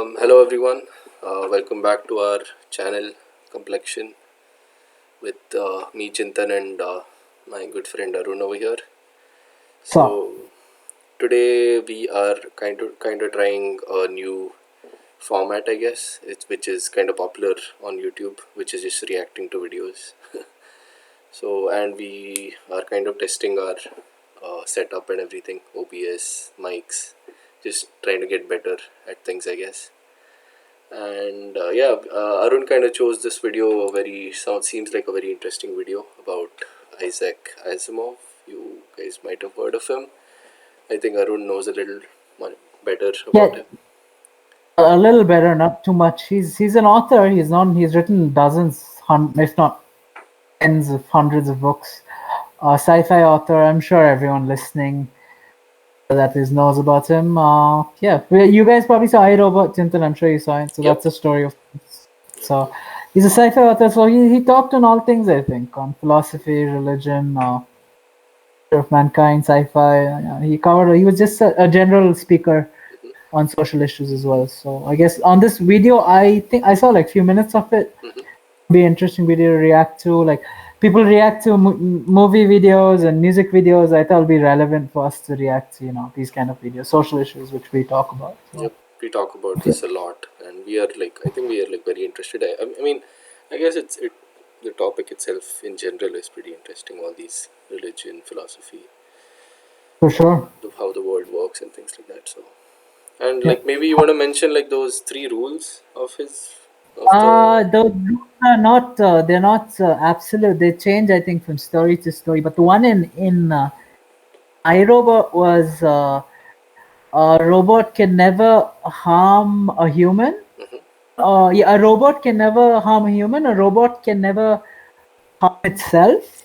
Hello everyone, welcome back to our channel Complexion with me Chintan and my good friend Arun over here. So today we are kind of trying a new format, I guess, which is kind of popular on YouTube, which is just reacting to videos. And we are kind of testing our setup and everything, OBS, mics, just trying to get better at things, I guess. And Arun kind of chose this video. Seems like a very interesting video about Isaac Asimov. You guys might have heard of him. I think Arun knows a little better about him. A little better, not too much. He's an author. He's written dozens, if not tens of hundreds of books. Sci-fi author. I'm sure everyone listening that knows about him. You guys probably saw iRobot, Chintan. I'm sure you saw it. So Yep. That's the story of. So he's a sci-fi author. So he talked on all things, I think, on philosophy, religion, of mankind, sci-fi. He was just a general speaker on social issues as well. So I guess on this video, I think I saw like few minutes of it. Be interesting video to react to. Like people react to movie videos and music videos. I thought it'll be relevant for us to react to, these kind of videos, social issues, which we talk about. So. Yep, we talk about this a lot, and I think we are very interested. I guess the topic itself in general is pretty interesting. All these religion, philosophy, for sure, how the world works and things like that. So. And maybe you want to mention those 3 rules of his. The rules are not. They're not absolute. They change, I think, from story to story. But the one in iRobot was a robot can never harm a human. A robot can never harm a human. A robot can never harm itself.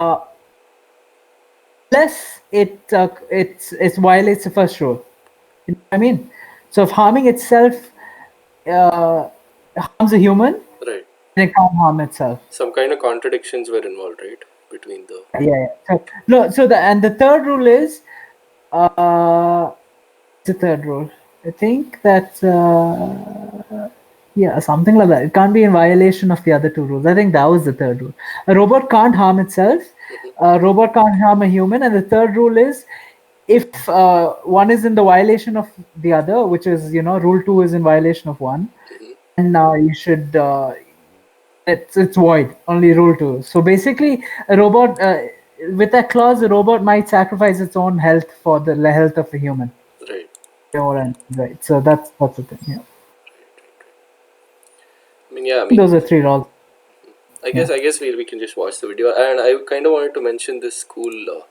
Right. Unless it violates the first rule. You know what I mean? So if harming itself harms a human, right, then it can't harm itself. Some kind of contradictions were involved, right, between the. Yeah. So the third rule is the third rule. I think that something like that. It can't be in violation of the other 2 rules. I think that was the third rule. A robot can't harm itself. A robot can't harm a human. And the third rule is, if one is in the violation of the other, which is rule 2 is in violation of 1, and you should it's void. Only rule 2. So basically, a robot with that clause, a robot might sacrifice its own health for the health of a human. Right. Right. So that's the thing. Yeah. Those are 3 rules. I guess we can just watch the video, and I kind of wanted to mention this cool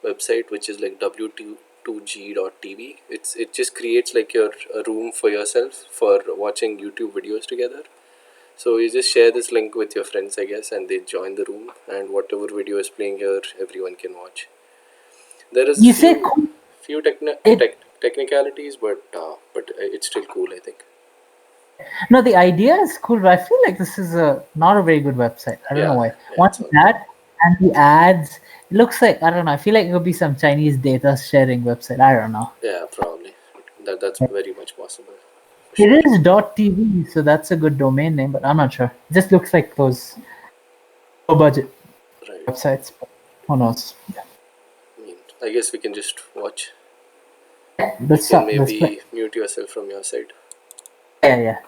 website, which is like w2g.tv. It just creates a room for yourself for watching YouTube videos together. So you just share this link with your friends, I guess, and they join the room, and whatever video is playing here, everyone can watch. There is few technicalities, but it's still cool, I think. No, the idea is cool, but I feel like this is not a very good website. I don't know why. Once that and the ads, it looks like, I don't know, I feel like it could be some Chinese data sharing website. I don't know. Yeah, probably. That's very much possible. Sure. It is .tv, so that's a good domain name, but I'm not sure. It just looks like those low budget websites, but who knows? Yeah. I guess we can just watch. Let's maybe mute yourself from your side. Yeah.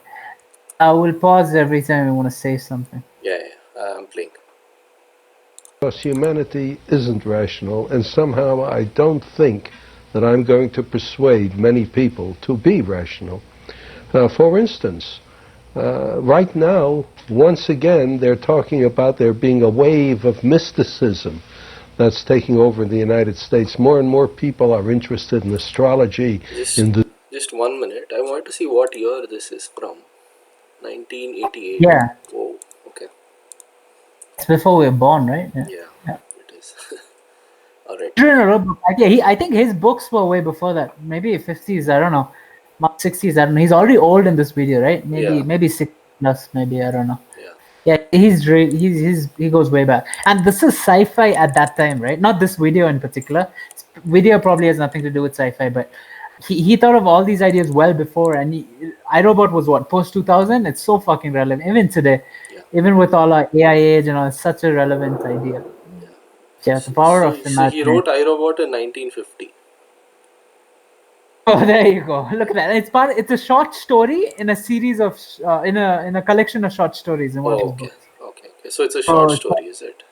I will pause every time you want to say something. Yeah, I'm playing. Because humanity isn't rational, and somehow I don't think that I'm going to persuade many people to be rational. For instance, right now, once again, they're talking about there being a wave of mysticism that's taking over in the United States. More and more people are interested in astrology. Just 1 minute. I want to see what year this is from. 1988. Yeah. Whoa, okay. It's before we were born, right? Yeah. It is. All right. I think his books were way before that. Maybe 50s, I don't know. 60s, I don't know. He's already old in this video, right? Maybe 6 plus, maybe, I don't know. Yeah, he goes way back. And this is sci-fi at that time, right? Not this video in particular. Video probably has nothing to do with sci-fi, but he thought of all these ideas well before, and iRobot was what, post 2000. It's so fucking relevant even today, even with all our AI age and all. It's such a relevant idea. Yeah, the power of So he wrote imagination. iRobot in 1950. Oh, there you go. Look at that. It's a short story in a series of in a collection of short stories in one of Oh, his okay. books. Okay. So it's a So short it's story, is it?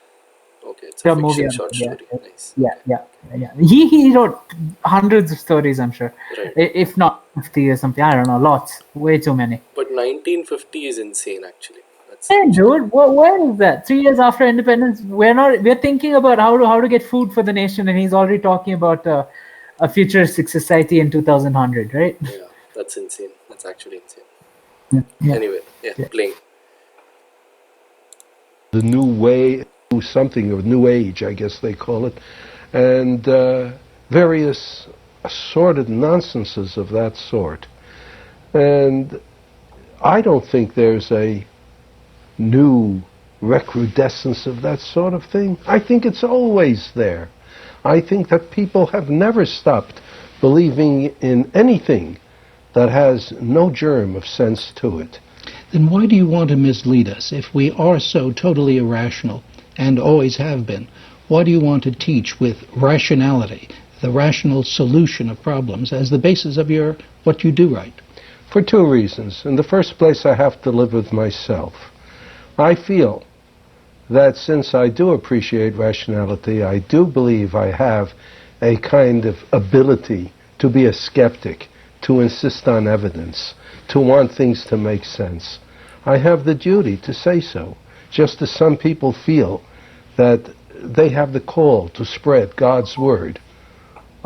Okay, it's a a movie fiction out of short it. Yeah, story. Nice. yeah, yeah, yeah. He wrote hundreds of stories, I'm sure, Right. if not 50 or something. I don't know, lots, way too many. But 1950 is insane, actually. That's Hey, actually. dude, where is that? 3 years after independence, we're thinking about how to get food for the nation, and he's already talking about a futuristic society in 2100, right? Yeah, that's insane. That's actually insane. Yeah, Anyway, yeah, yeah. playing. The new way, something of new age, I guess they call it, and various assorted nonsenses of that sort. And I don't think there's a new recrudescence of that sort of thing. I think it's always there. I think that people have never stopped believing in anything that has no germ of sense to it. Then why do you want to mislead us? If we are so totally irrational, and always have been, why do you want to teach with rationality, the rational solution of problems, as the basis of what you do right? For two reasons. In the first place, I have to live with myself. I feel that since I do appreciate rationality, I do believe I have a kind of ability to be a skeptic, to insist on evidence, to want things to make sense. I have the duty to say so, just as some people feel that they have the call to spread God's word.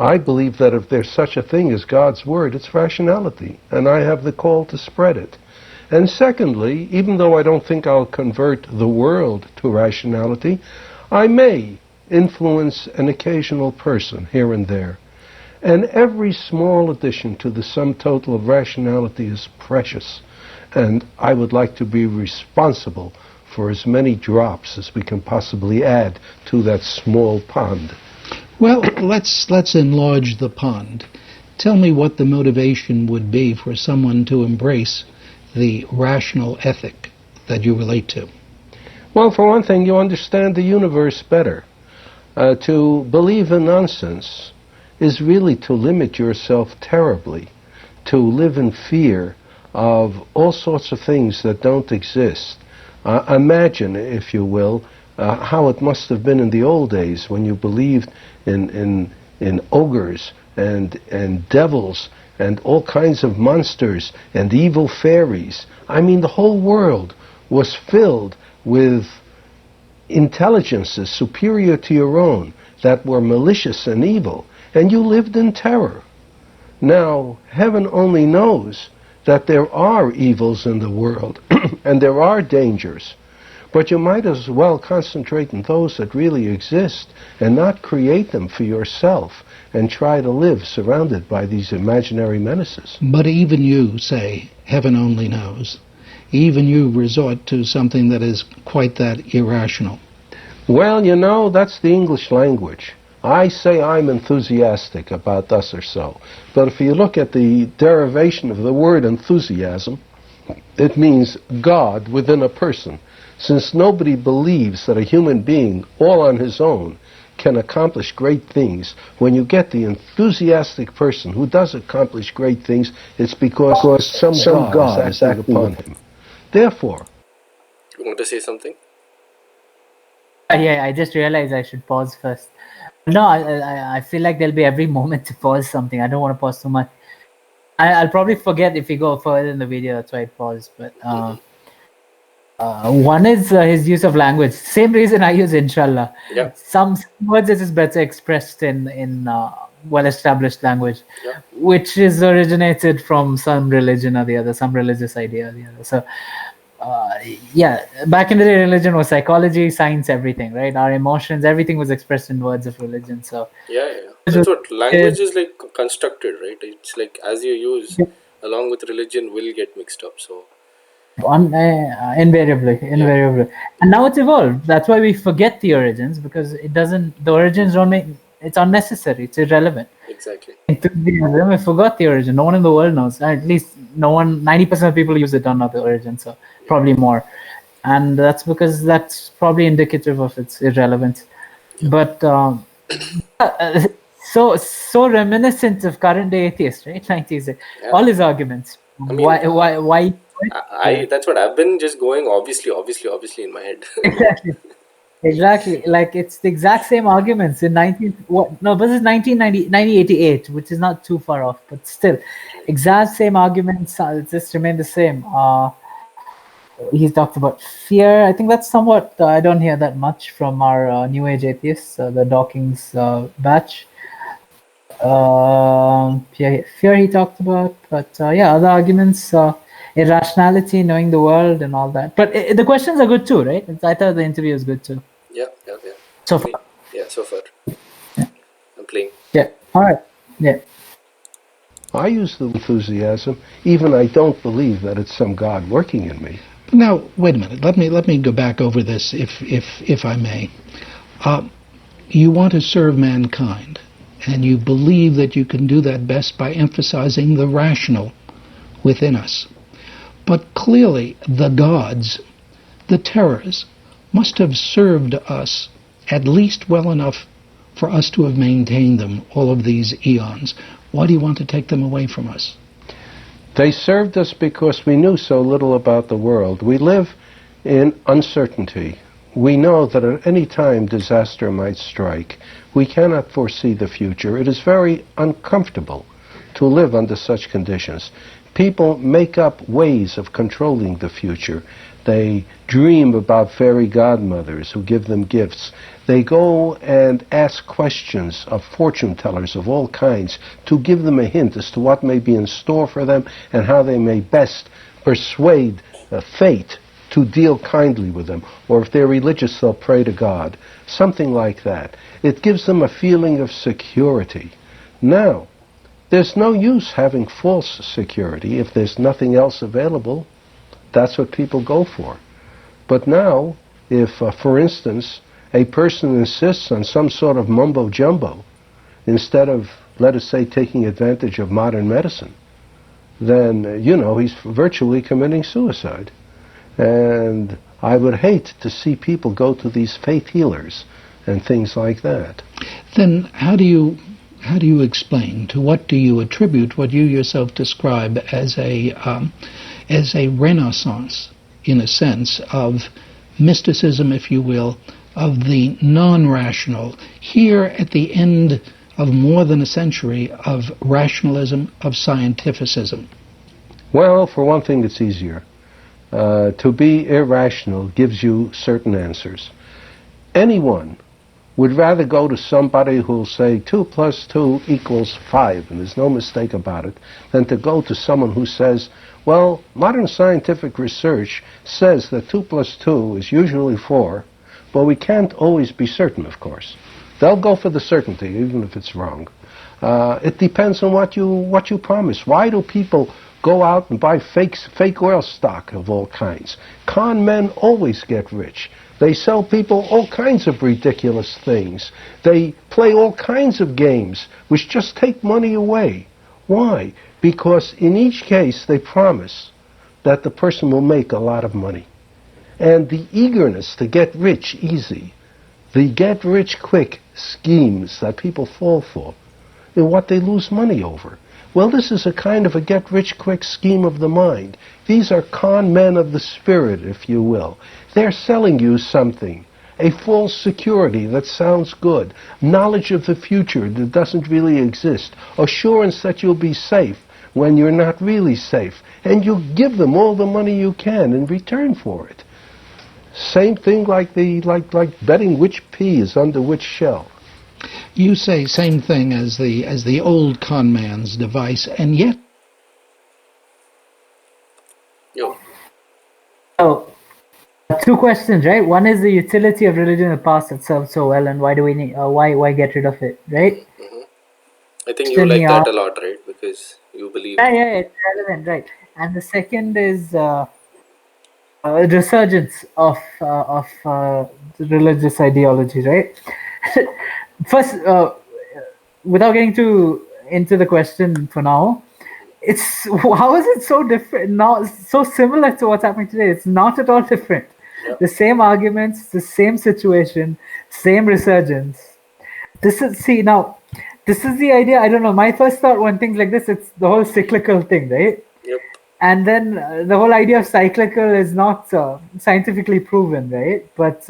I believe that if there's such a thing as God's word, it's rationality, and I have the call to spread it. And secondly, even though I don't think I'll convert the world to rationality, I may influence an occasional person here and there. And every small addition to the sum total of rationality is precious. And I would like to be responsible for as many drops as we can possibly add to that small pond. Well, let's enlarge the pond. Tell me what the motivation would be for someone to embrace the rational ethic that you relate to. Well, for one thing, you understand the universe better. To believe in nonsense is really to limit yourself terribly, to live in fear of all sorts of things that don't exist. Imagine, if you will, how it must have been in the old days when you believed in ogres and devils and all kinds of monsters and evil fairies. I mean, the whole world was filled with intelligences superior to your own that were malicious and evil, and you lived in terror. Now, heaven only knows that there are evils in the world and there are dangers, but you might as well concentrate on those that really exist and not create them for yourself and try to live surrounded by these imaginary menaces. But even you say, heaven only knows. Even you resort to something that is quite that irrational. Well, you know, that's the English language. I say I'm enthusiastic about thus or so. But if you look at the derivation of the word enthusiasm, it means God within a person. Since nobody believes that a human being, all on his own, can accomplish great things, when you get the enthusiastic person who does accomplish great things, it's because some God is acting upon him. Therefore, You want to say something? Yeah, I just realized I should pause first. No, I feel like there'll be every moment to pause something. I don't want to pause too much. I'll probably forget if we go further in the video. That's why I pause. But one is his use of language. Same reason I use inshallah. Yeah. Some words are just better expressed in well-established language, which is originated from some religion or the other, some religious idea or the other. So, yeah, back in the day, religion was psychology, science, everything, right? Our emotions, everything was expressed in words of religion. So, Yeah. That's what language is like constructed, right? It's like as you use, along with religion, will get mixed up. So. Invariably, and now it's evolved. That's why we forget the origins, because it doesn't. The origins don't make. It's unnecessary. It's irrelevant. Exactly. Enthusiasm, I forgot the origin. No one in the world knows. At least no one. 90% of people use it don't know the origin, so probably more. And that's because that's probably indicative of its irrelevance. But so reminiscent of current day atheists, right? 90s, Yeah. all his arguments. I mean, Why? I that's what I've been just going obviously in my head. Exactly. Exactly. Like it's the exact same arguments in 19 what no, this is 1988, which is not too far off, but still exact same arguments just remain the same. He's talked about fear. I think that's somewhat I don't hear that much from our new age atheists, the Dawkins batch. Fear he talked about, but yeah, other arguments, irrationality, knowing the world, and all that. But the questions are good too, right? I thought the interview was good too. Yeah. So I mean, far. yeah, so far. I'm playing. Yeah. All right. Yeah. I use the enthusiasm, even I don't believe that it's some God working in me. Now, wait a minute. Let me go back over this, if I may. You want to serve mankind, and you believe that you can do that best by emphasizing the rational within us. But clearly, the gods, the terrors, must have served us at least well enough for us to have maintained them all of these eons. Why do you want to take them away from us? They served us because we knew so little about the world. We live in uncertainty. We know that at any time disaster might strike. We cannot foresee the future. It is very uncomfortable to live under such conditions. People make up ways of controlling the future. They dream about fairy godmothers who give them gifts. They go and ask questions of fortune tellers of all kinds to give them a hint as to what may be in store for them and how they may best persuade fate to deal kindly with them. Or if they're religious, they'll pray to God. Something like that. It gives them a feeling of security. Now, there's no use having false security if there's nothing else available. That's what people go for. But now, if, for instance, a person insists on some sort of mumbo-jumbo, instead of, let us say, taking advantage of modern medicine, then, he's virtually committing suicide. And I would hate to see people go to these faith healers and things like that. Then how do you explain, to what do you attribute what you yourself describe as a renaissance, in a sense, of mysticism, if you will, of the non-rational, here at the end of more than a century of rationalism, of scientificism? Well, for one thing, it's easier. To be irrational gives you certain answers. Anyone would rather go to somebody who'll say 2 + 2 = 5, and there's no mistake about it, than to go to someone who says, well, modern scientific research says that 2 + 2 is usually 4, but we can't always be certain, of course. They'll go for the certainty, even if it's wrong. It depends on what you promise. Why do people go out and buy fake oil stock of all kinds? Con men always get rich. They sell people all kinds of ridiculous things. They play all kinds of games which just take money away. Why? Because in each case they promise that the person will make a lot of money. And the eagerness to get rich easy, the get rich quick schemes that people fall for, is what they lose money over. Well, this is a kind of a get-rich-quick scheme of the mind. These are con men of the spirit, if you will. They're selling you something, a false security that sounds good, knowledge of the future that doesn't really exist, assurance that you'll be safe when you're not really safe, and you give them all the money you can in return for it. Same thing like betting which pea is under which shell. You say same thing as the old con man's device, and yet. Yo. So, 2 questions, right? One is the utility of religion in the past that served so well, and why do we need? Why get rid of it, right? I think you like that a lot, right? Because you believe. Yeah, it's relevant, right? And the second is a resurgence of religious ideology, right? First, without getting too into the question for now, it's how is it so different? Not so similar to what's happening today. It's not at all different. Yeah. The same arguments, the same situation, same resurgence. This is see now. This is the idea. I don't know. My first thought when things like this, it's the whole cyclical thing, right? Yep. And then the whole idea of cyclical is not scientifically proven, right? But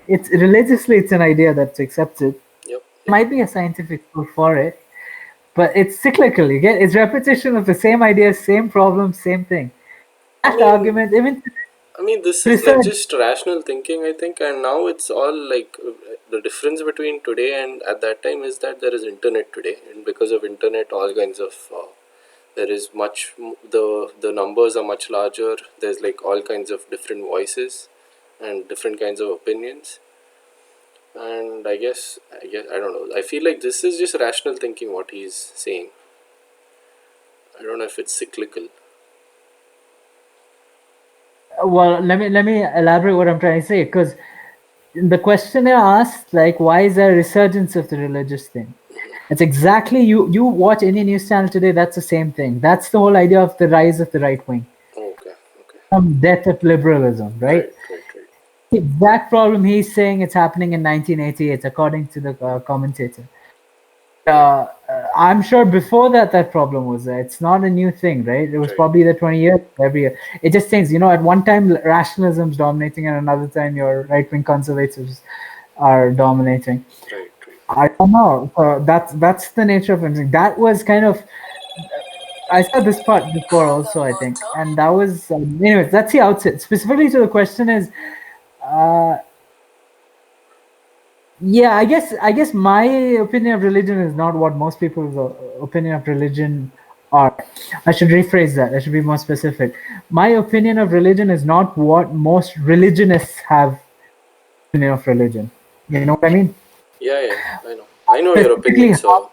it's religiously, it's an idea that's accepted. Yep. There might be a scientific proof for it, but it's cyclical. You get it's repetition of the same idea, same problem, same thing. That argument, even This is like research. just rational thinking, I think, and now it's all like the difference between today and at that time is that there is internet today, and because of internet, all kinds of there is the numbers are much larger. There's like all kinds of different voices and different kinds of opinions, and I don't know. I feel like this is just rational thinking. What he's saying, I don't know if it's cyclical. Well, let me elaborate what I'm trying to say, because the questioner asked, like, why is there a resurgence of the religious thing? It's exactly you watch any news channel today. That's the same thing. That's the whole idea of the rise of the right wing, Okay. death of liberalism, right? Right. The exact problem he's saying it's happening in 1988, according to the commentator. I'm sure before that problem was there. It's not a new thing, right? It was Right. probably the 20 years every year. It just changes. At one time rationalism's dominating, and another time your right-wing conservatives are dominating. Right. I don't know. That's the nature of it. That was kind of. I said this part before also, I think, and that was. Anyways, that's the outset. Specifically to the question is, yeah, I guess my opinion of religion is not what most people's opinion of religion are. I should rephrase that. I should be more specific. My opinion of religion is not what most religionists have opinion of religion. You know what I mean? Yeah, I know your opinion. So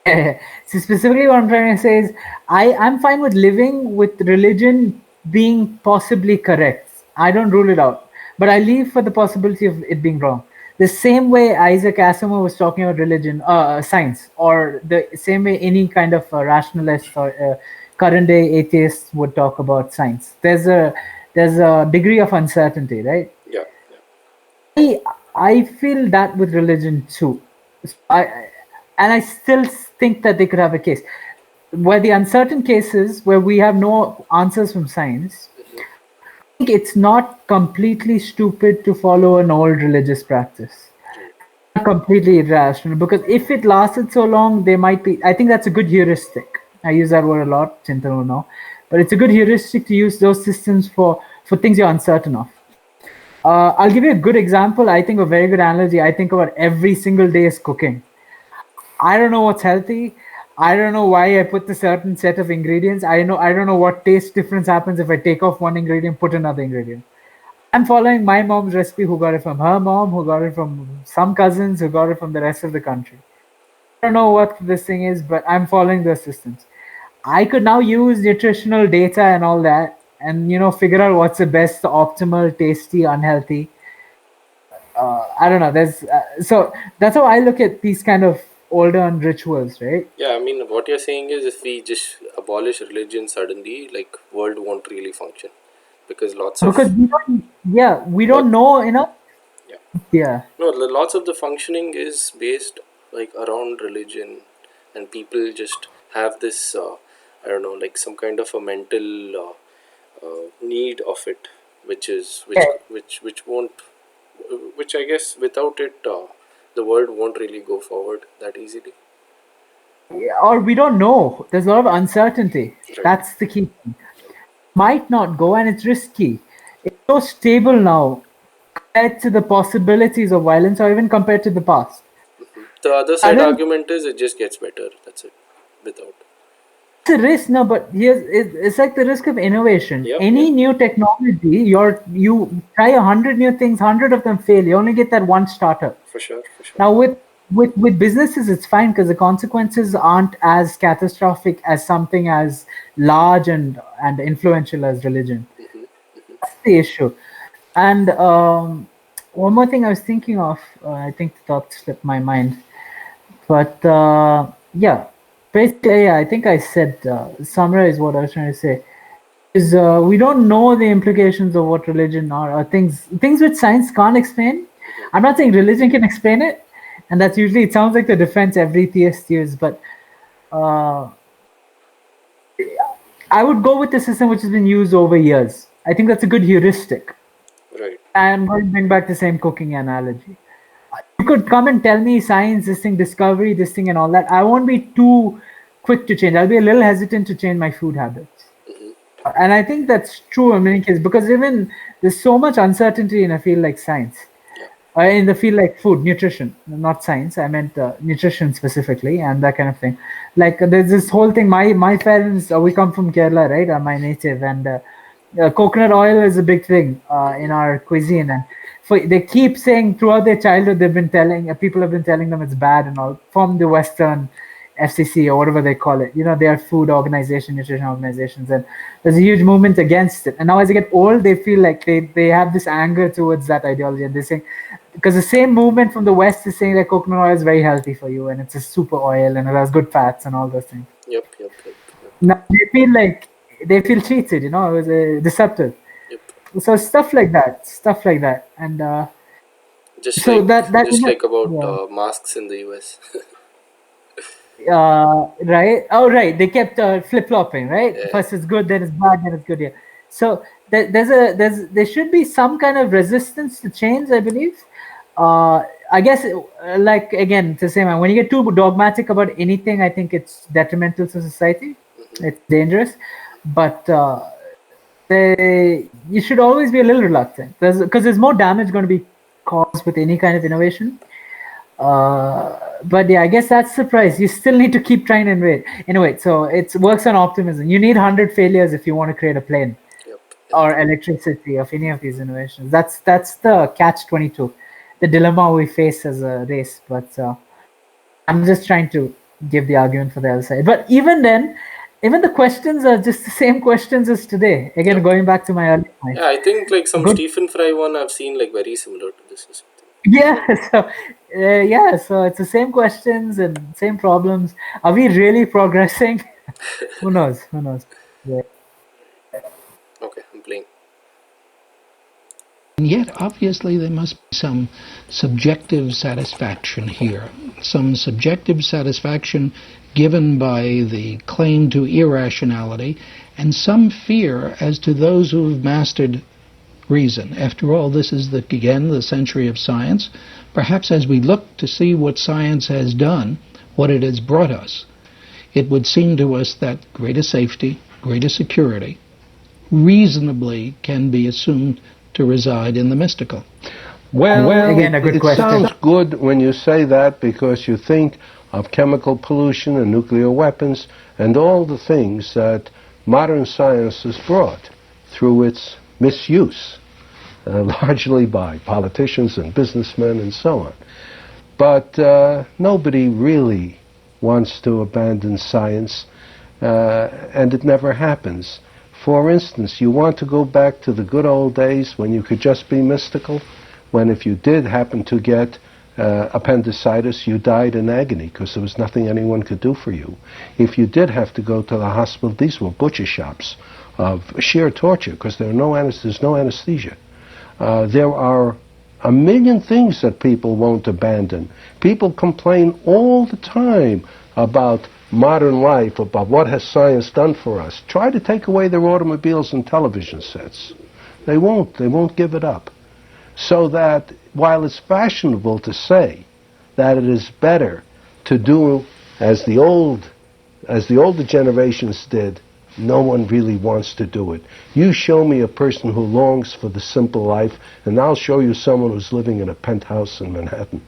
So specifically what I'm trying to say is I'm fine with living with religion being possibly correct. I don't rule it out, but I leave for the possibility of it being wrong. The same way Isaac Asimov was talking about religion, science, or the same way any kind of rationalist or current day atheist would talk about science. There's a degree of uncertainty, right? yeah. I feel that with religion too. I still think that they could have a case where the uncertain cases where we have no answers from science. I think it's not completely stupid to follow an old religious practice. Not completely irrational, because if it lasted so long, they might be. I think that's a good heuristic. I use that word a lot, Chintan will know, but it's a good heuristic to use those systems for things you're uncertain of. I'll give you a good example. I think a very good analogy. I think about every single day is cooking. I don't know what's healthy. I don't know why I put the certain set of ingredients. I don't know what taste difference happens if I take off one ingredient, put another ingredient. I'm following my mom's recipe, who got it from her mom, who got it from some cousins, who got it from the rest of the country. I don't know what this thing is, but I'm following the systems. I could now use nutritional data and all that, and figure out what's the best, optimal, tasty, unhealthy. I don't know. So that's how I look at these kind of older rituals, right? Yeah, what you're saying is if we just abolish religion suddenly, like world won't really function because Because we don't know enough. Yeah. Yeah. No, lots of the functioning is based like around religion, and people just have this I don't know, like some kind of a mental need of it, which won't, which I guess without it the world won't really go forward that easily. Or we don't know. There's a lot of uncertainty. Right. That's the key thing. Might not go, and it's risky. It's so stable now compared to the possibilities of violence, or even compared to the past. The other side argument is it just gets better. That's it. Without. It's a risk, no, but it's like the risk of innovation. Yep, Any new technology, you try 100 new things, 100 of them fail. You only get that one startup. For sure. Now with businesses, it's fine because the consequences aren't as catastrophic as something as large and influential as religion. That's the issue. And one more thing I was thinking of, I think the thought slipped my mind. But yeah, basically, yeah, I think I said summarize what I was trying to say. Is we don't know the implications of what religion are, or things which science can't explain. I'm not saying religion can explain it, and that's usually it sounds like the defense every theist uses, but uh, I would go with the system which has been used over years. I think that's a good heuristic. Right. I'm going to bring back the same cooking analogy. You could come and tell me science, this thing, discovery, this thing, and all that. I won't be too quick to change. I'll be a little hesitant to change my food habits. And I think that's true in many cases because even there's so much uncertainty in a field like science, in the field like food, nutrition, not science. I meant nutrition specifically and that kind of thing. Like there's this whole thing. My parents, we come from Kerala, right? My native, and coconut oil is a big thing in our cuisine. And they keep saying throughout their childhood, they've been telling people have been telling them it's bad and all from the Western FCC or whatever they call it. They are food organization, nutrition organizations, and there's a huge movement against it. And now as they get old, they feel like they have this anger towards that ideology, and they're saying because the same movement from the West is saying that coconut oil is very healthy for you and it's a super oil and it has good fats and all those things. Yep. Now they feel cheated, it was deceptive. Yep. So stuff like that, and Just so like that just like about masks in the US. right. Oh, right. They kept flip-flopping, right? Yeah. First it's good, then it's bad, then it's good. Yeah. So there should be some kind of resistance to change, I believe. I guess, like again, the same. When you get too dogmatic about anything, I think it's detrimental to society. It's dangerous, but you should always be a little reluctant because there's more damage going to be caused with any kind of innovation. But yeah, I guess that's the price. You still need to keep trying to innovate. So it works on optimism. You need 100 failures if you want to create a plane or electricity of any of these innovations. That's the catch-22, the dilemma we face as a race. But I'm just trying to give the argument for the other side. But even then, even the questions are just the same questions as today. Again, going back to my earlier point. Yeah, I think like some Stephen Fry one I've seen like very similar to this or something. Yeah, so it's the same questions and same problems. Are we really progressing? Who knows? Yeah. Okay, I'm playing. And yet, obviously, there must be some subjective satisfaction here, some subjective satisfaction given by the claim to irrationality, and some fear as to those who have mastered reason. After all, this is again the century of science. Perhaps as we look to see what science has done, what it has brought us, it would seem to us that greater safety, greater security, reasonably can be assumed to reside in the mystical. Well, again, a good question. It sounds good when you say that because you think of chemical pollution and nuclear weapons and all the things that modern science has brought through its misuse, largely by politicians and businessmen and so on. But nobody really wants to abandon science, and it never happens. For instance, you want to go back to the good old days when you could just be mystical, when if you did happen to get appendicitis, you died in agony because there was nothing anyone could do for you. If you did have to go to the hospital, these were butcher shops of sheer torture because there's no anesthesia. There are a million things that people won't abandon. People complain all the time about modern life, about what has science done for us. Try to take away their automobiles and television sets. They won't give it up. So that while it's fashionable to say that it is better to do as the older generations did, no one really wants to do it. You show me a person who longs for the simple life, and I'll show you someone who's living in a penthouse in Manhattan.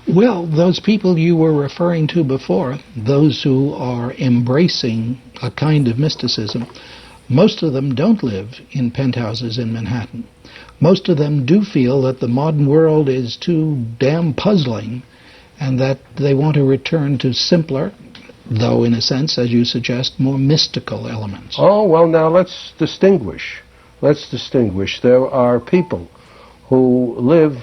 Well, those people you were referring to before, those who are embracing a kind of mysticism, most of them don't live in penthouses in Manhattan. Most of them do feel that the modern world is too damn puzzling and that they want to return to simpler, though in a sense, as you suggest, more mystical elements. Oh, well, now let's distinguish. There are people who live,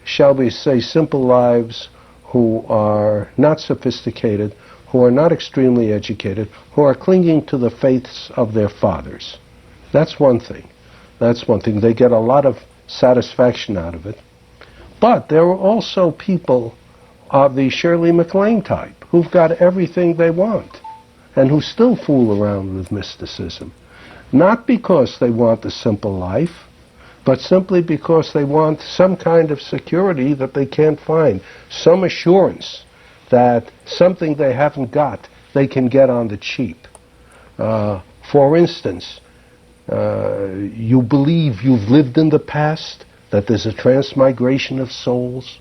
shall we say, simple lives, who are not sophisticated, who are not extremely educated, who are clinging to the faiths of their fathers. That's one thing. That's one thing. They get a lot of satisfaction out of it. But there are also people of the Shirley MacLaine type who've got everything they want and who still fool around with mysticism. Not because they want a simple life, but simply because they want some kind of security that they can't find, some assurance that something they haven't got, they can get on the cheap. For instance, you believe you've lived in the past, that there's a transmigration of souls,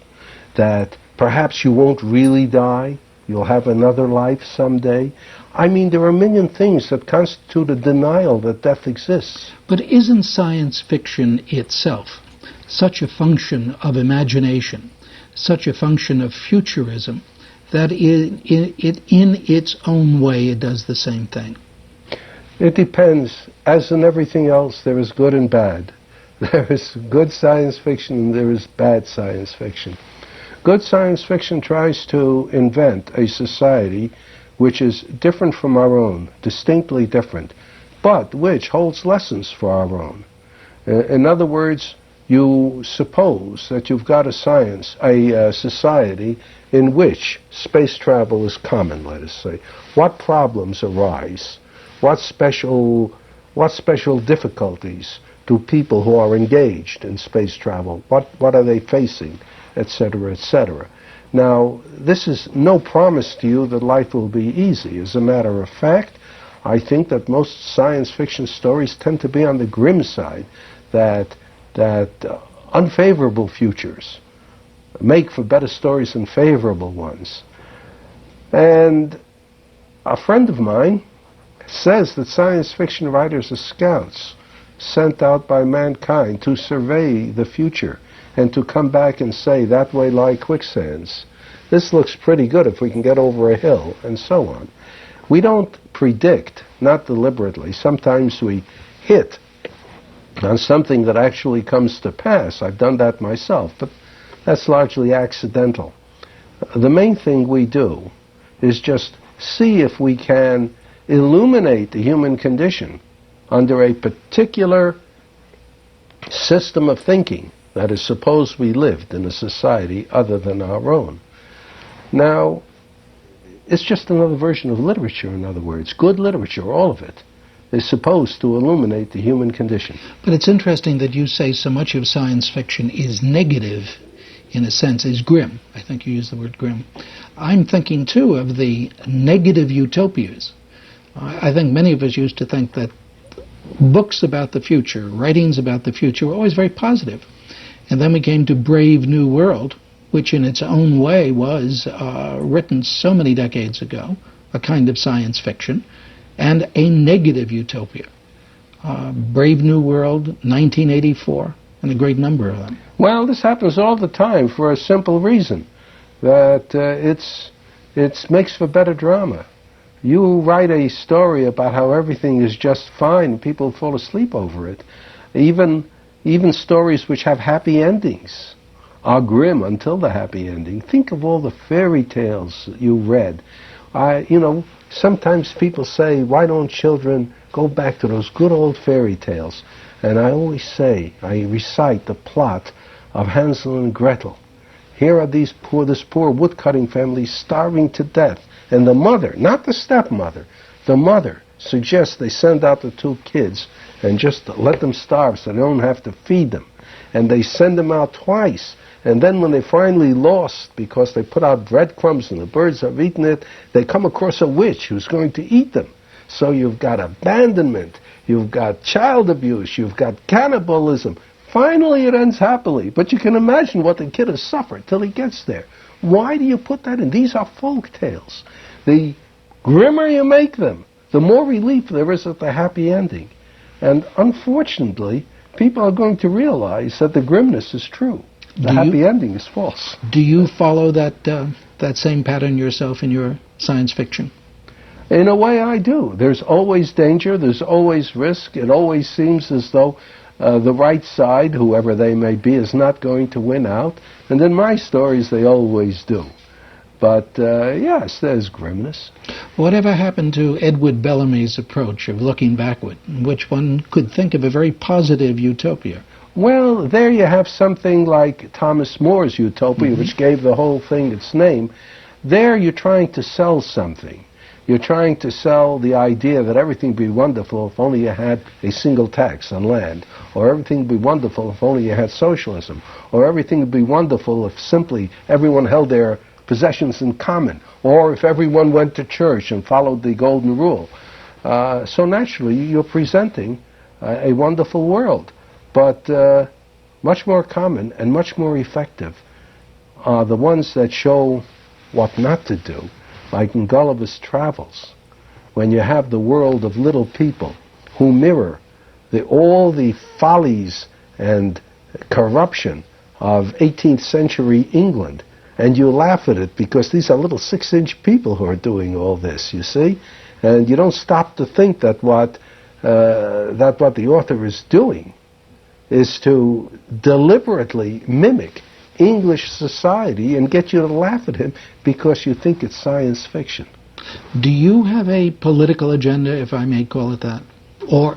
that perhaps you won't really die, you'll have another life someday. I mean, there are a million things that constitute a denial that death exists. But isn't science fiction itself such a function of imagination, such a function of futurism, that in its own way it does the same thing? It depends. As in everything else, there is good and bad. There is good science fiction and there is bad science fiction. Good science fiction tries to invent a society which is different from our own, distinctly different, but which holds lessons for our own. In other words, you suppose that you've got a society in which space travel is common, let us say. What problems arise? What special difficulties do people who are engaged in space travel, what are they facing, etc., etc. Now, this is no promise to you that life will be easy. As a matter of fact, I think that most science fiction stories tend to be on the grim side, that unfavorable futures make for better stories than favorable ones. And a friend of mine says that science fiction writers are scouts sent out by mankind to survey the future and to come back and say, that way lie quicksands. This looks pretty good if we can get over a hill, and so on. We don't predict, not deliberately. Sometimes we hit on something that actually comes to pass. I've done that myself, but that's largely accidental. The main thing we do is just see if we can illuminate the human condition under a particular system of thinking. That is, suppose we lived in a society other than our own. Now, it's just another version of literature, in other words. Good literature, all of it, is supposed to illuminate the human condition. But it's interesting that you say so much of science fiction is negative, in a sense, is grim. I think you used the word grim. I'm thinking, too, of the negative utopias. I think many of us used to think that books about the future, writings about the future, were always very positive. And then we came to Brave New World, which in its own way was written so many decades ago, a kind of science fiction, and a negative utopia. Brave New World, 1984, and a great number of them. Well, this happens all the time for a simple reason, that it makes for better drama. You write a story about how everything is just fine, people fall asleep over it. Even stories which have happy endings are grim until the happy ending. Think of all the fairy tales you read. Sometimes people say, why don't children go back to those good old fairy tales? And I always say, I recite the plot of Hansel and Gretel. Here are this poor woodcutting family starving to death. And the mother, not the stepmother, the mother suggests they send out the two kids and just let them starve so they don't have to feed them. And they send them out twice. And then when they finally lost because they put out breadcrumbs and the birds have eaten it, they come across a witch who's going to eat them. So you've got abandonment, you've got child abuse, you've got cannibalism. Finally it ends happily, but you can imagine what the kid has suffered till he gets there. Why do you put that in? These are folk tales. The grimmer you make them, the more relief there is at the happy ending. And unfortunately, people are going to realize that the grimness is true. The happy ending is false. Do you follow that same pattern yourself in your science fiction? In a way, I do. There's always danger. There's always risk. It always seems as though the right side, whoever they may be, is not going to win out. And in my stories, they always do. But yes, there's grimness. Whatever happened to Edward Bellamy's approach of looking backward, in which one could think of a very positive utopia? Well, there you have something like Thomas More's utopia, which gave the whole thing its name. There you're trying to sell something. You're trying to sell the idea that everything would be wonderful if only you had a single tax on land, or everything would be wonderful if only you had socialism, or everything would be wonderful if simply everyone held their possessions in common, or if everyone went to church and followed the golden rule. So naturally, you're presenting a wonderful world, but much more common and much more effective are the ones that show what not to do, like in Gulliver's Travels, when you have the world of little people who mirror all the follies and corruption of 18th century England, and you laugh at it because these are little 6-inch people who are doing all this, you see? And you don't stop to think that what the author is doing is to deliberately mimic English society and get you to laugh at him because you think it's science fiction. Do you have a political agenda, if I may call it that? Or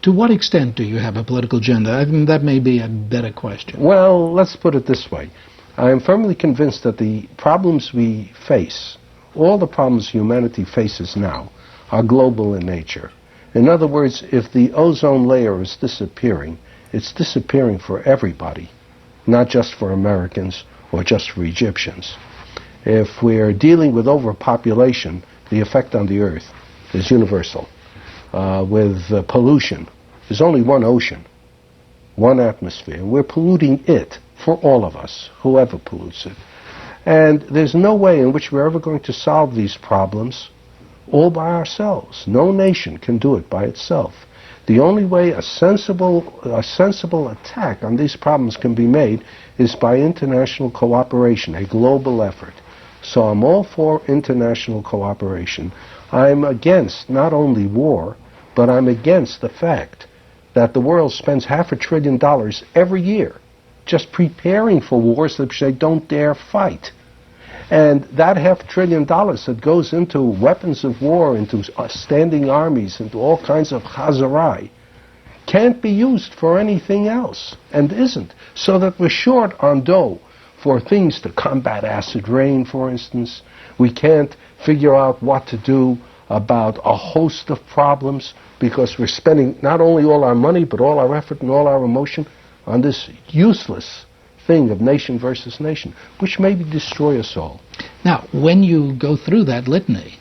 to what extent do you have a political agenda? I think that may be a better question. Well, let's put it this way. I am firmly convinced that the problems we face, all the problems humanity faces now, are global in nature. In other words, if the ozone layer is disappearing, it's disappearing for everybody, not just for Americans or just for Egyptians. If we're dealing with overpopulation, the effect on the earth is universal. With pollution, there's only one ocean, one atmosphere, and we're polluting it for all of us, whoever pollutes it. And there's no way in which we're ever going to solve these problems all by ourselves. No nation can do it by itself. The only way a sensible attack on these problems can be made is by international cooperation, a global effort. So I'm all for international cooperation. I'm against not only war, but I'm against the fact that the world spends $500 billion every year just preparing for wars which they don't dare fight. And that $500 billion that goes into weapons of war, into standing armies, into all kinds of chazarai, can't be used for anything else, and isn't. So that we're short on dough for things to combat acid rain, for instance. We can't figure out what to do about a host of problems because we're spending not only all our money, but all our effort and all our emotion on this useless thing of nation versus nation, which maybe destroy us all. Now, when you go through that litany,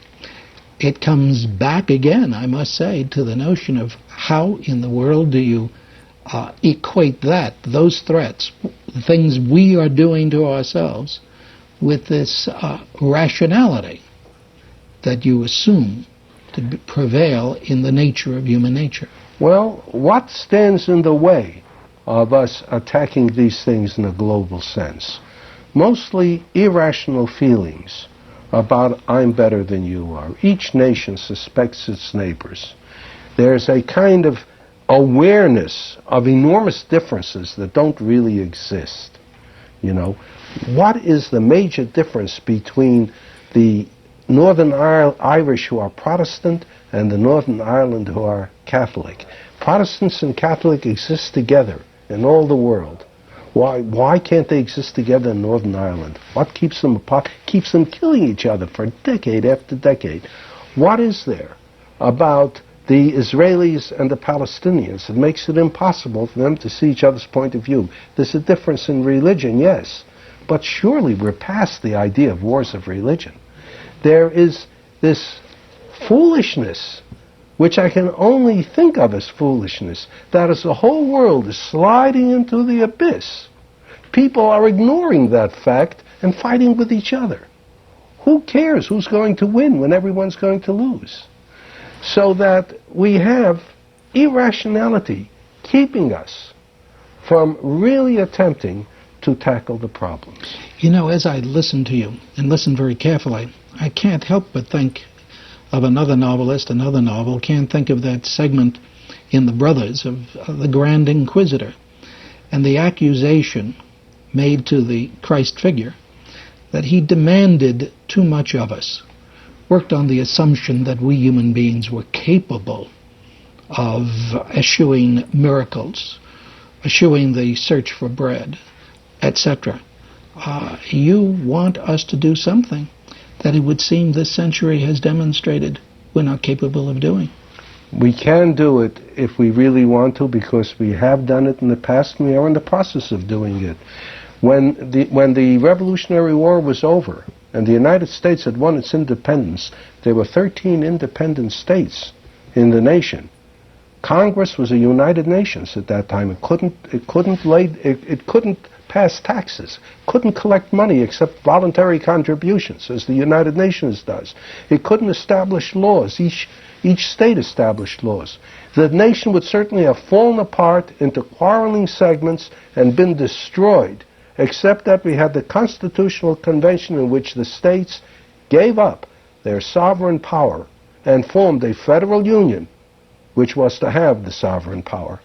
it comes back again, I must say, to the notion of how in the world do you equate those threats, the things we are doing to ourselves, with this rationality that you assume to prevail in the nature of human nature. Well, what stands in the way of us attacking these things in a global sense? Mostly irrational feelings about I'm better than you are. Each nation suspects its neighbors. There's a kind of awareness of enormous differences that don't really exist. You know, what is the major difference between the Northern Irish who are Protestant and the Northern Ireland who are Catholic? Protestants and Catholic exist together in all the world. Why can't they exist together in Northern Ireland? What keeps them apart? Keeps them killing each other for decade after decade. What is there about the Israelis and the Palestinians that makes it impossible for them to see each other's point of view? There's a difference in religion, yes, but surely we're past the idea of wars of religion. There is this foolishness, which I can only think of as foolishness, that as the whole world is sliding into the abyss, people are ignoring that fact and fighting with each other. Who cares who's going to win when everyone's going to lose? So that we have irrationality keeping us from really attempting to tackle the problems. You know, as I listen to you, and listen very carefully, I can't help but think of another novelist, another novel. Can't think of that segment in The Brothers of the Grand Inquisitor and the accusation made to the Christ figure that he demanded too much of us, worked on the assumption that we human beings were capable of eschewing miracles, eschewing the search for bread, etc. You want us to do something that it would seem this century has demonstrated we're not capable of doing. We can do it if we really want to, because we have done it in the past and we are in the process of doing it. When the Revolutionary War was over and the United States had won its independence, there were 13 independent states in the nation. Congress was a United Nations at that time. It couldn't pass taxes, couldn't collect money except voluntary contributions, as the United Nations does. It couldn't establish laws. Each state established laws. The nation would certainly have fallen apart into quarreling segments and been destroyed, except that we had the Constitutional Convention in which the states gave up their sovereign power and formed a federal union, which was to have the sovereign power.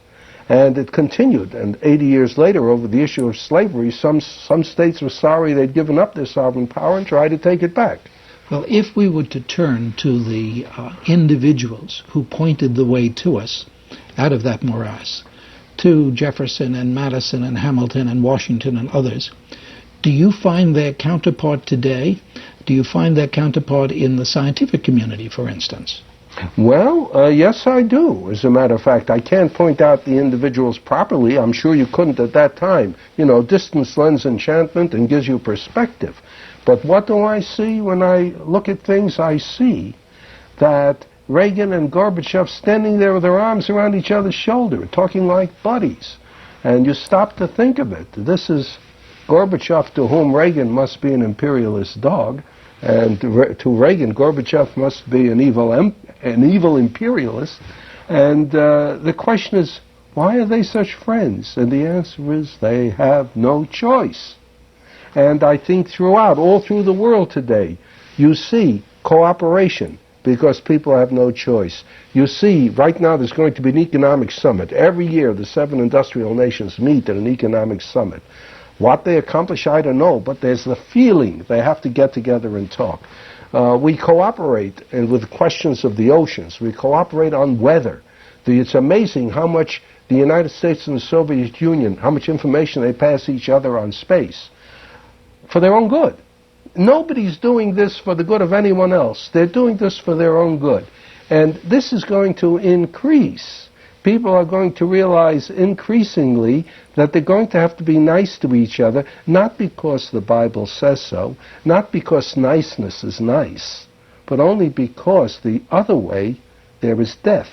And it continued, and 80 years later, over the issue of slavery, some states were sorry they'd given up their sovereign power and tried to take it back. Well, if we were to turn to the individuals who pointed the way to us out of that morass, to Jefferson and Madison and Hamilton and Washington and others, do you find their counterpart today? Do you find their counterpart in the scientific community, for instance? Well, yes, I do. As a matter of fact, I can't point out the individuals properly. I'm sure you couldn't at that time. You know, distance lends enchantment and gives you perspective. But what do I see when I look at things? I see that Reagan and Gorbachev standing there with their arms around each other's shoulder, talking like buddies. And you stop to think of it. This is Gorbachev, to whom Reagan must be an imperialist dog. And to Reagan, Gorbachev must be an evil imperialist. And the question is, why are they such friends? And the answer is, they have no choice. And I think throughout, all through the world today, you see cooperation because people have no choice. You see, right now there's going to be an economic summit. Every year the 7 industrial nations meet at an economic summit. What they accomplish, I don't know, but there's the feeling they have to get together and talk. We cooperate with questions of the oceans. We cooperate on weather. It's amazing how much the United States and the Soviet Union, how much information they pass each other on space for their own good. Nobody's doing this for the good of anyone else. They're doing this for their own good. And this is going to increase. People are going to realize increasingly that they're going to have to be nice to each other, not because the Bible says so, not because niceness is nice, but only because the other way there is death.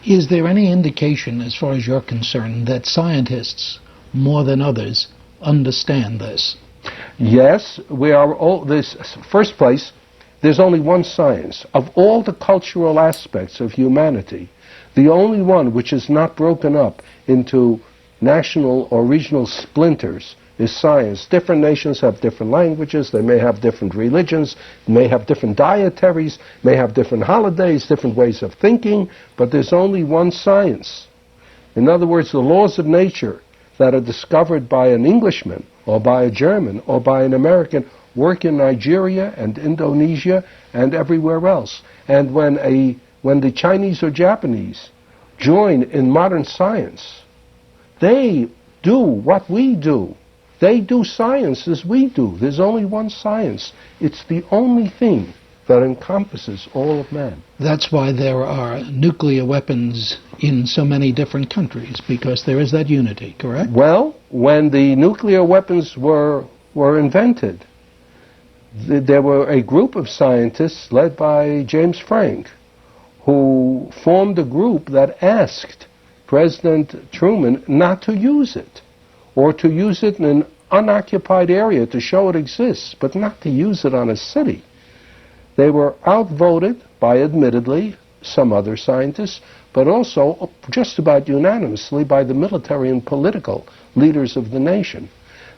Is there any indication, as far as you're concerned, that scientists, more than others, understand this? Yes, we are all this. First place, there's only one science. Of all the cultural aspects of humanity, the only one which is not broken up into national or regional splinters is science. Different nations have different languages, they may have different religions, may have different dietaries, may have different holidays, different ways of thinking, but there's only one science. In other words, the laws of nature that are discovered by an Englishman or by a German or by an American work in Nigeria and Indonesia and everywhere else. And when the Chinese or Japanese join in modern science, they do what we do. They do science as we do. There's only one science. It's the only thing that encompasses all of man. That's why there are nuclear weapons in so many different countries, because there is that unity, correct? Well, when the nuclear weapons were invented, there were a group of scientists led by James Frank who formed a group that asked President Truman not to use it, or to use it in an unoccupied area to show it exists, but not to use it on a city. They were outvoted by, admittedly, some other scientists, but also just about unanimously by the military and political leaders of the nation.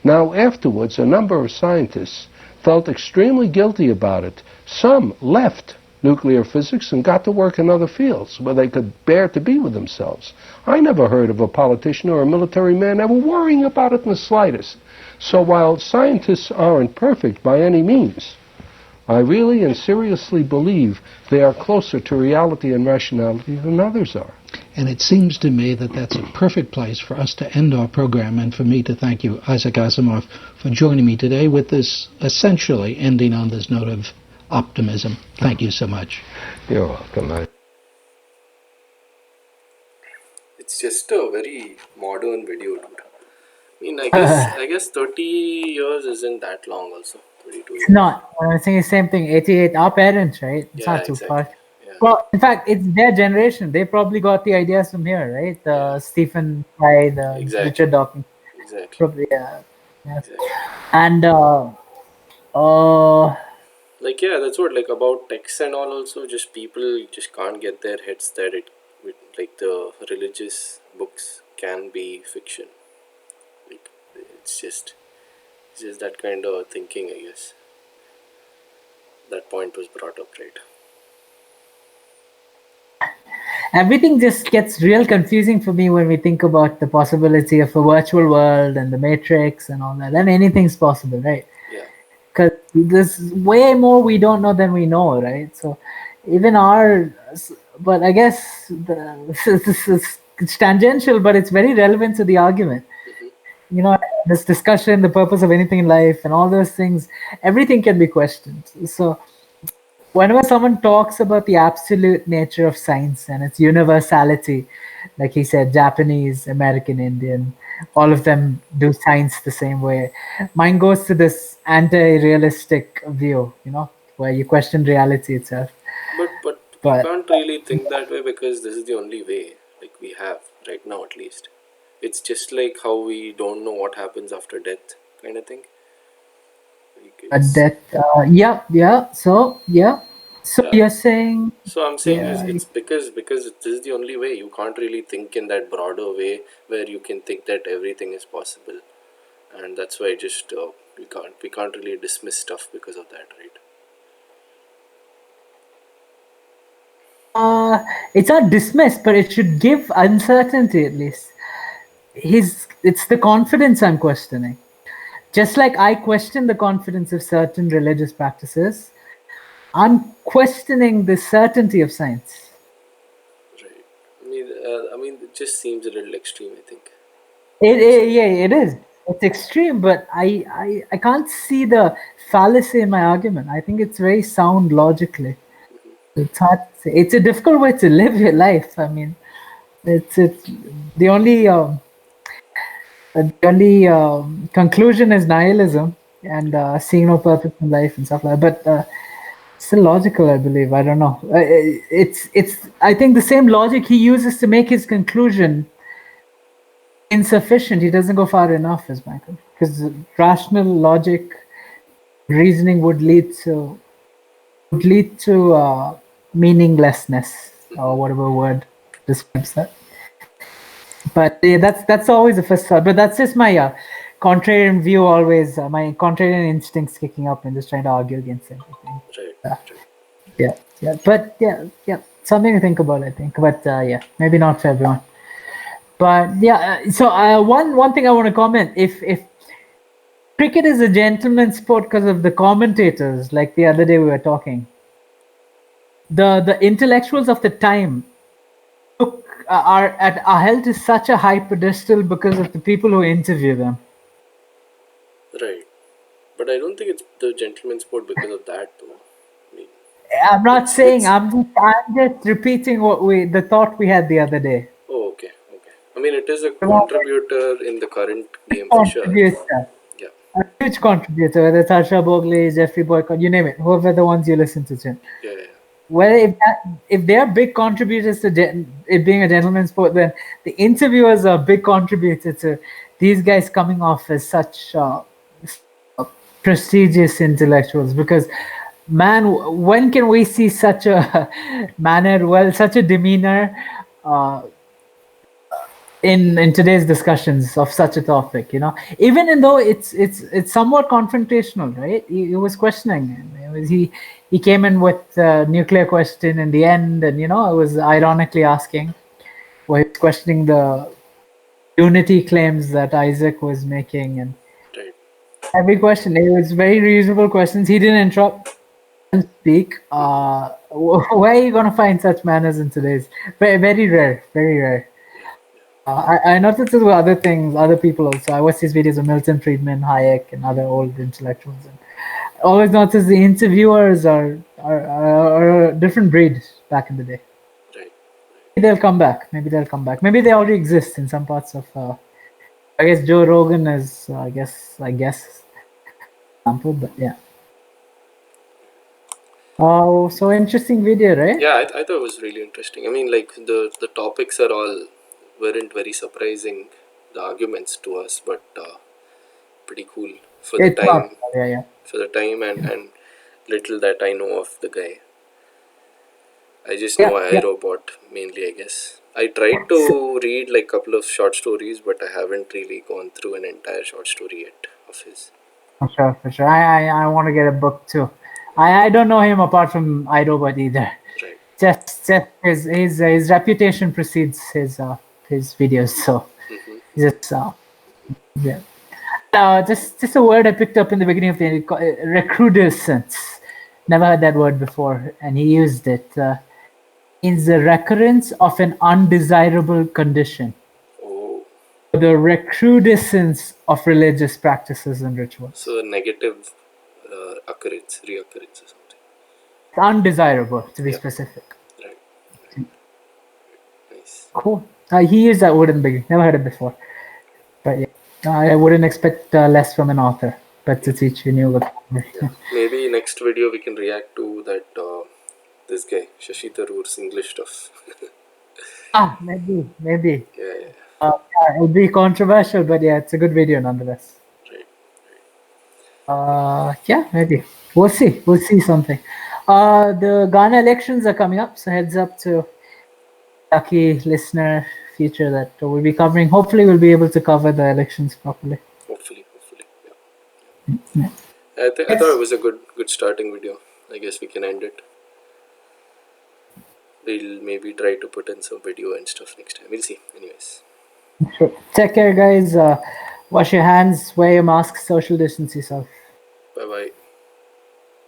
Now, afterwards, a number of scientists felt extremely guilty about it. Some left nuclear physics and got to work in other fields where they could bear to be with themselves. I never heard of a politician or a military man ever worrying about it in the slightest. So while scientists aren't perfect by any means, I really and seriously believe they are closer to reality and rationality than others are. And it seems to me that that's a perfect place for us to end our program, and for me to thank you, Isaac Asimov, for joining me today with this essentially ending on this note of optimism. Thank you so much. You're welcome. It's just a very modern video, dude. I mean, I guess 30 years isn't that long also. 32 years. It's not. I'm saying the same thing. 88. Our parents, right? It's Yeah, not too exactly. far. Yeah. Well, in fact, it's their generation. They probably got the ideas from here, right? Yeah. Stephen Fry, the Exactly. Richard Dawkins. Exactly. Probably, yeah. Exactly. And Like, yeah, that's what, like, about texts and all also, just people just can't get their heads that like, the religious books can be fiction. Like, it's just that kind of thinking, I guess. That point was brought up, right? everything just gets real confusing for me when we think about the possibility of a virtual world and the Matrix and all that. Then anything's possible, right? Yeah. Because there's way more we don't know than we know, right? So even but I guess it's tangential, but it's very relevant to the argument. You know, this discussion, the purpose of anything in life, and all those things, everything can be questioned. So whenever someone talks about the absolute nature of science and its universality, like he said, Japanese, American, Indian, all of them do science the same way. Mine goes to this anti-realistic view, you know, where you question reality itself. But But you can't really think that way because this is the only way, like, we have right now at least. It's just like how we don't know what happens after death, kind of thing. Like, So yeah. you're saying, So I'm saying yeah, it's because this is the only way. You can't really think in that broader way where you can think that everything is possible, and that's why just we can't really dismiss stuff because of that, right? it's not dismissed, but it should give uncertainty at least. It's the confidence I'm questioning. Just like I question the confidence of certain religious practices, I'm questioning the certainty of science. Right. I mean, it just seems a little extreme, I think. It is. It's extreme, but I can't see the fallacy in my argument. I think it's very sound logically. It's hard to say. It's a difficult way to live your life. I mean, it's the only conclusion is nihilism and seeing no purpose in life and stuff like that. But still logical, I believe. I don't know. It's. I think the same logic he uses to make his conclusion insufficient. He doesn't go far enough, as Michael, because rational logic, reasoning would lead to meaninglessness or whatever word describes that. But yeah, that's always the first thought. But that's just my contrarian view. Always my contrarian instincts kicking up and just trying to argue against everything. Right. Yeah. But yeah, something to think about, I think. But yeah, maybe not for everyone. But yeah, so one thing I want to comment: if cricket is a gentleman's sport because of the commentators, like the other day we were talking, the intellectuals of the time are held to such a high pedestal because of the people who interview them. Right. But I don't think it's the gentleman's sport because of that, though. I mean, I'm not saying. I'm just repeating the thought we had the other day. oh, okay. I mean, it is a contributor in the current game for sure. Contributor. Yeah. A huge contributor, whether it's Harsha Bogle, Jeffrey Boycott, you name it, whoever the ones you listen to, Jim. Yeah. Well, if they're big contributors to it being a gentleman's sport, then the interviewers are big contributors to these guys coming off as such prestigious intellectuals. Because, man, when can we see such a manner, such a demeanor in today's discussions of such a topic? You know, even though it's somewhat confrontational, right? He was questioning. he came in with a nuclear question in the end, and I was ironically asking, well, he was questioning the unity claims that Isaac was making, and Right. every question, it was very reasonable questions. He didn't interrupt and speak. Where are you gonna find such manners in today's? Very, very rare, very rare. Yeah. I noticed this with other things, other people also. I watched these videos of Milton Friedman, Hayek, and other old intellectuals, and I always noticed the interviewers are a different breed back in the day. Right. Maybe they'll come back. Maybe they'll come back. Maybe they already exist in some parts of. I guess Joe Rogan is. I guess example, but yeah. Oh, so interesting video, right? Yeah, I thought it was really interesting. I mean, like the topics are all weren't very surprising, the arguments to us, but pretty cool for the It's not. time, Yeah. and little that I know of the guy. I just know Yeah. iRobot mainly, I guess. I tried to read like a couple of short stories, but I haven't really gone through an entire short story yet of his. For sure. I want to get a book too. I don't know him apart from iRobot either. Right. Just his reputation precedes his videos. So just yeah. Just a word I picked up in the beginning of the recrudescence. Never heard that word before, and he used it. Means the recurrence of an undesirable condition. Oh, The recrudescence of religious practices and rituals. so a negative reoccurrence or something. Undesirable, to be Yeah. specific. Right. Nice. Cool. He used that word in the beginning. Never heard it before. But yeah, I wouldn't expect less from an author, but to teach you new vocabulary. Yeah. Maybe next video we can react to that this guy Shashi Tharoor's English stuff. Maybe. Yeah. Yeah, it'll be controversial, but yeah, it's a good video nonetheless. Right. Yeah, maybe. We'll see. We'll see something. The Ghana elections are coming up, so heads up to lucky listener future that we'll be covering. Hopefully, we'll be able to cover the elections properly. Hopefully. Yeah. I thought it was a good starting video. I guess we can end it. We'll maybe try to put in some video and stuff next time. We'll see. Anyways. Sure. Take care, guys. Wash your hands, wear your masks, social distance yourself. Bye bye.